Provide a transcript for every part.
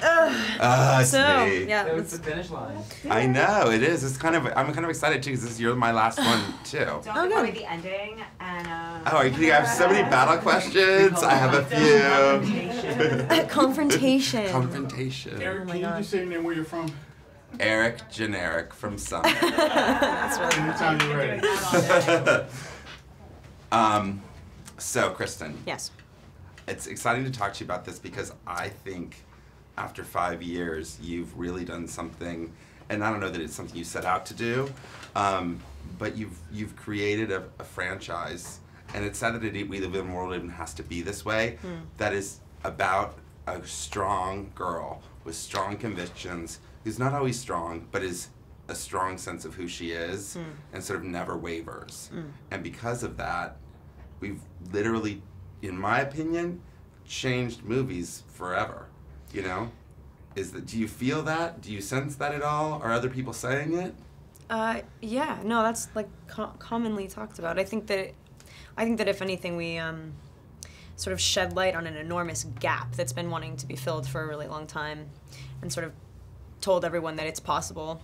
It's so, me. yeah. It was the finish line. I know, it is. It's kind of, I'm kind of excited too, because you're my last one too. Don't avoid the ending, and Oh, are you kidding? I have so many battle questions. I have a few. Confrontation. Confrontation. Eric, Oh my can you God. just say your name, where you're from? Eric Generic from Summit. That's really Anytime you're ready. So, Kristen. Yes. It's exciting to talk to you about this because I think after 5 years, you've really done something, and I don't know that it's something you set out to do, but you've created a franchise, and it's sad that we live in a world that even has to be this way, that is about a strong girl with strong convictions, who's not always strong, but is a strong sense of who she is, and sort of never wavers. And because of that, we've literally, in my opinion, changed movies forever. You know, do you feel that? Do you sense that at all? Are other people saying it? Yeah, no, that's like commonly talked about. I think that if anything, we sort of shed light on an enormous gap that's been wanting to be filled for a really long time, and sort of told everyone that it's possible.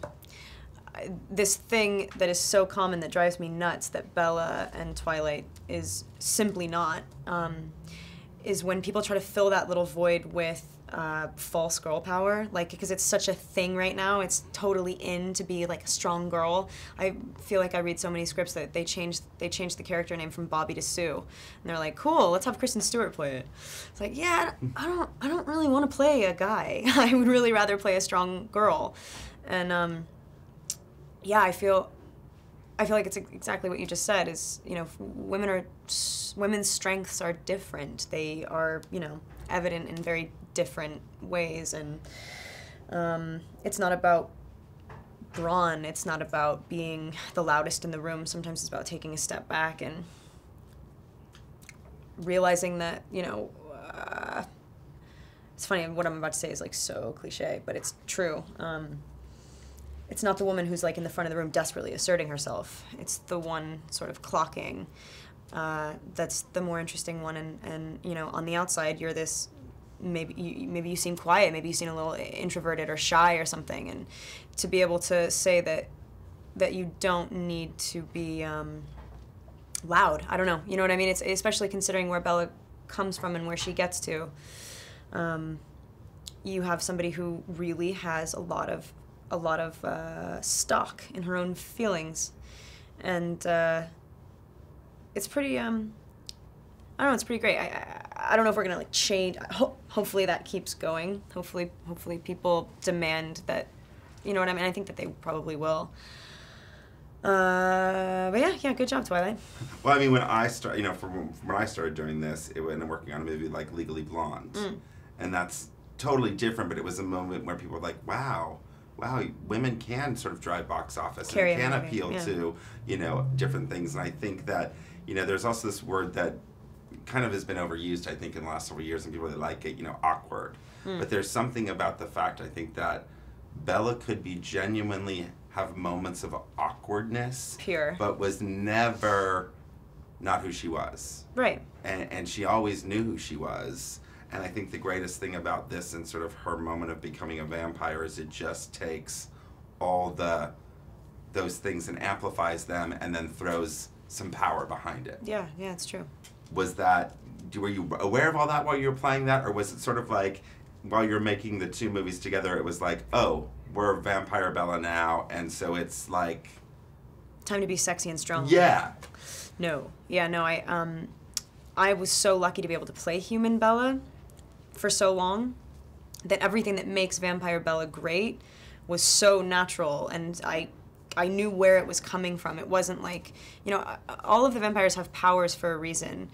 This thing that is so common that drives me nuts that Bella and Twilight is simply not, is when people try to fill that little void with false girl power, like, because it's such a thing right now. It's totally in to be like a strong girl. I feel like I read so many scripts that they changed the character name from Bobby to Sue, and they're like, cool, let's have Kristen Stewart play it. It's like, yeah, I don't really want to play a guy. I would really rather play a strong girl, and yeah, I feel like it's exactly what you just said. Is, you know, women's strengths are different. They are, you know, evident in very different ways, and it's not about brawn. It's not about being the loudest in the room. Sometimes it's about taking a step back and realizing that, you know, it's funny, what I'm about to say is like so cliche, but it's true. It's not the woman who's like in the front of the room desperately asserting herself. It's the one sort of clocking. That's the more interesting one. And you know, on the outside, you're this. Maybe you seem quiet. Maybe you seem a little introverted or shy or something. And to be able to say that you don't need to be loud. I don't know. You know what I mean? It's especially considering where Bella comes from and where she gets to. You have somebody who really has a lot of stock in her own feelings, and it's pretty I don't know, it's pretty great. I don't know if we're gonna like change. Hopefully that keeps going. Hopefully people demand that, you know what I mean. I think that they probably will. But yeah, good job, Twilight. Well, I mean, when I started, you know, from when I started doing this, when working on a movie like Legally Blonde, and that's totally different. But it was a moment where people were like, wow, women can sort of drive box office and can appeal to, you know, different things. And I think that, you know, there's also this word that kind of has been overused, I think, in the last several years, and people really like it, you know, awkward. But there's something about the fact, I think, that Bella could be genuinely have moments of awkwardness. Pure. But was never not who she was. Right. And she always knew who she was. And I think the greatest thing about this and sort of her moment of becoming a vampire is it just takes all those things and amplifies them and then throws some power behind it. Yeah, it's true. Were you aware of all that while you were playing that? Or was it sort of like, while you're making the two movies together, it was like, oh, we're Vampire Bella now, and so it's like... time to be sexy and strong. Yeah. No, I was so lucky to be able to play human Bella for so long that everything that makes Vampire Bella great was so natural, and I knew where it was coming from. It wasn't like, you know, all of the vampires have powers for a reason.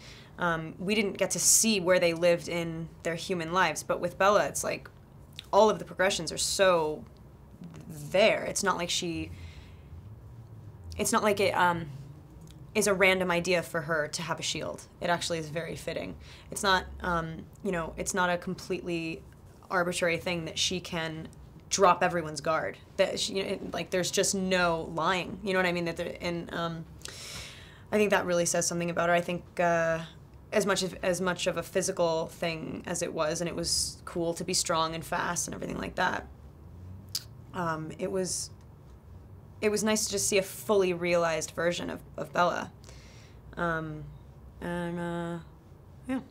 We didn't get to see where they lived in their human lives, but with Bella, it's like all of the progressions are so there. It's not like it is a random idea for her to have a shield. It actually is very fitting. It's not, you know, it's not a completely arbitrary thing that she can drop everyone's guard. That she, you know, like there's just no lying. You know what I mean? I think that really says something about her. I think as much of a physical thing as it was, and it was cool to be strong and fast and everything like that. It was nice to just see a fully realized version of Bella. Yeah.